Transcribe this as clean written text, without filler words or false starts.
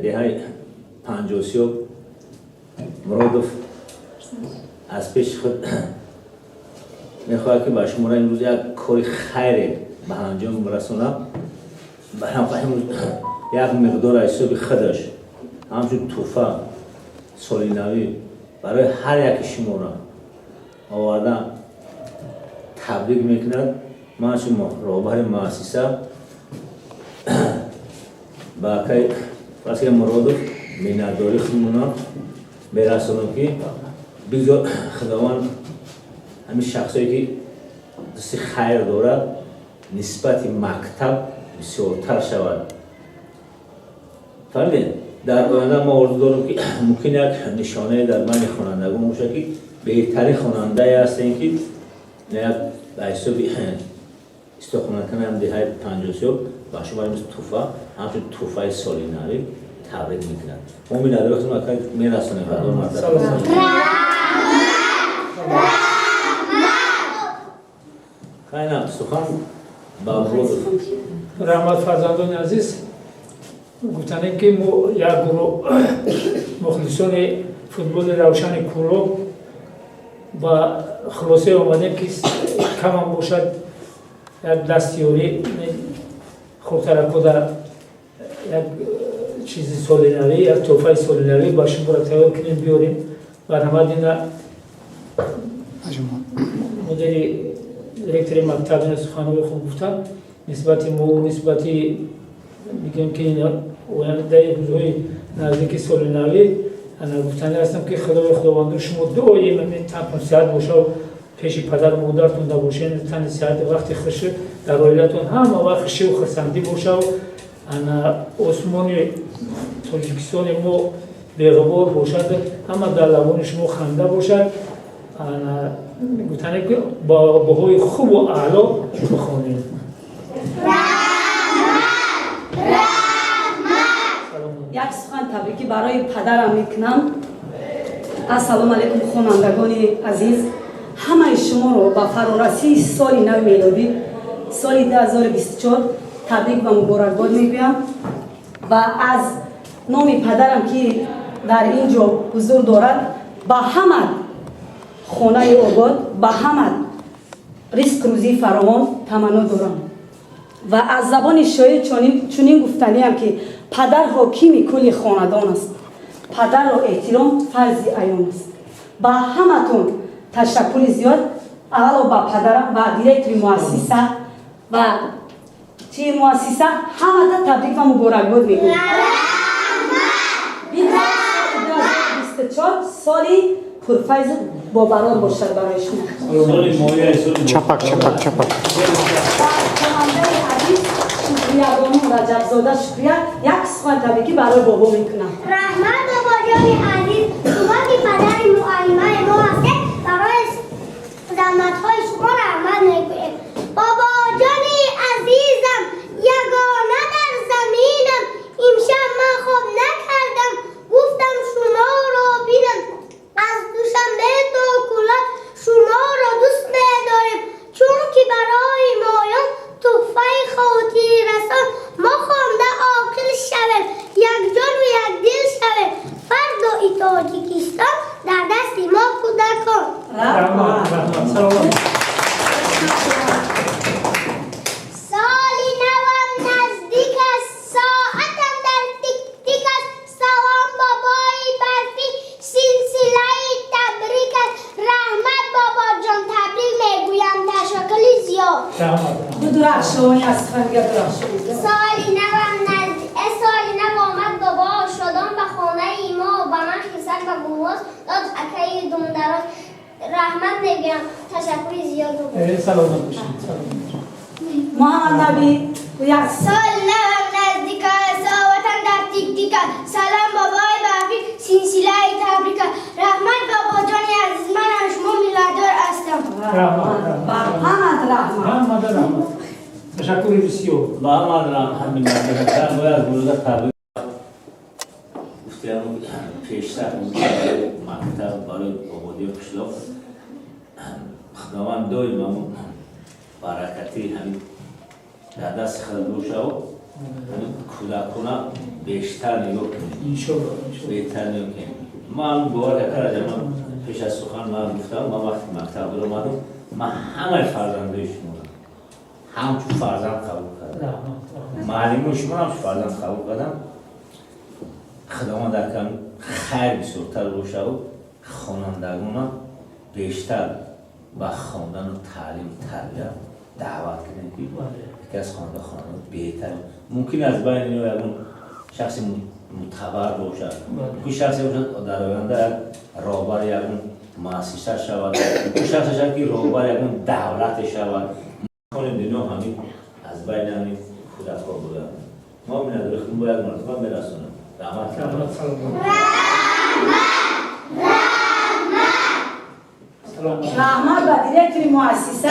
دهه 50 مرادوف از پیش خود میخواهد که با شما را امروز یک کاری خیر به انجام برسونم. بنابراین یک مقدار حساب خودش همچون توفه سالی نوی برای هر یک شما را آوردن تبریک میکند. من چون رهبر مؤسسه با که مرادوف مینداری خودمون برسونم که بگذار خداوند همین شخصایی که دست خیر دارد نسبت مکتب بسیارتر شود. فهمیدین؟ در آینده ما آرزو دارم که ممکن یک نشانه در بین خوانندگان باشه که بهترین خواننده هستین که یک به حساب استخدام کنم دهه 50 با شما مثل توفه همچون توفه سالی نوی تبریک میکنند. امید ندارم وقتی ما میرسونیم بعدا مرتب. خیلی سخن با مرادوف. رحمت فرزندان عزیز، گفتن که ما یک گروه مخلصان فوتبال روشن کورو با خلاصه آمدیم که کم هم باشد یک دستیاری خودترکو در یک چیزی سالی نوی، یک توفه سالی نوی با شما را تیار کنیم بیاریم. برنامه دینا مدیر دیرکتور مکتب سخنگوی خوب گفتن نسبتی مو نسبتی میگم که اینا در روزهای نزدیک سال نوی انا گفتنی هستم که خداوند شما دائما تن صحت باشه و پیش پدر و مادرتون نباشین، تن صحت وقتی خوش در عائلتون همه وقت خوشی و خرسندی باشه و انا عثمان تاجیکستان ما بی‌غبار باشد، همه در لبان شما خنده باشد. انا گفتنی که با بهای خوب و اعلا بخوانید. یک سخن تبریکی برای پدرم میکنم. السلام علیکم خوانندگان عزیز، همه شما رو با فرارسی سال نو میلادی سال 2024 تبریک و مبارکباد میگویم و از نام پدرم که در اینجا حضور دارد با همه خانه آباد با همه رزق روزی فراوان تمنا دارم و از زبان شاعر چنین گفتنی هم که پدر حاکم کل خاندان است، پدر را احترام فرض عیان است. با همتون تشکر زیاد، اول با پدرم و دیرکتور مؤسسه و چی مؤسسه همه تبریک و مبارکباد میگم. 2024 سالی پرفیض با برار باشد برای شما. چپک. شکریه بانو رجب زاده شکریه. یک سخن تبریکی برای بابا میکنم. رحمت بابا جان عزیز، شما که پدر معلمه ما هستید برای زحمت‌های شما رحمت میکنیم. بابا جان عزیزم یگانه در زمینم، امشب من خواب نکردم گفتم شما را بینم. از دوشنبه تا کلاه شما را دوست نداریم، چون که برای مایان تحفه خاطر رسان ما خوانده عاقل شویم، یک جان و یک دل شویم. فردا تاجیکستان در دست ما کودکان. سالی نوم نزدیک است، ساعتم در تیک تیک است. سلام بابای برفی، سلسله تبریک است. رحمت بابا جان تبریک میگویم، تشکر زیاد. درخشانی از خنگه درخشانی. سالی نو آمد بابا شادان به خانه ایما و به من خیسک و گواز داد اکای دم دراز. رحمت میگویم، تشکر زیاد. سلامت باشید. محمد نبی یک سال نوم نزدیک است، وطن در تیک تیک است. سلام بابای برفی، سلسله تبریک است. رحمت بابا جان عزیز، من از شما میلادور هستم. رحمت تشکر بسیار. با همه همین مدرکتر باید بروده تبریک گفتیم پیشتر مکتب برای آبادی قشلاق خداوند دایم همون برکتی همین در دست خود باشه و کودکان بیشتر نگاه کنیم انشالله بهتر نگاه کنیم. من باور کردم پیش از سخن من گفتم من وقتی مکتب رو اومدم من همه فرزندای شما رو همچون فرزند قبول کردم معلم شما همچون فرزند قبول کردم خداوند درکم خیر بسیارتر باشه و خوانندگان بیشتر به خواندن و تعلیم تربیت دعوت کنیم که یکی از خواننده بهتر ممکن از بین اینا یکون شخص معتبر باشد که شخصی باشد در آینده رهبر یکون مؤسسه شود که شخصی شد که رهبر یکون دولت شود کنیم دنیا همین از بین همین کودک‌ها بوده ما می‌نداریم باید مرتبا برسونیم رحمت رحمت به دیرکتور مؤسسه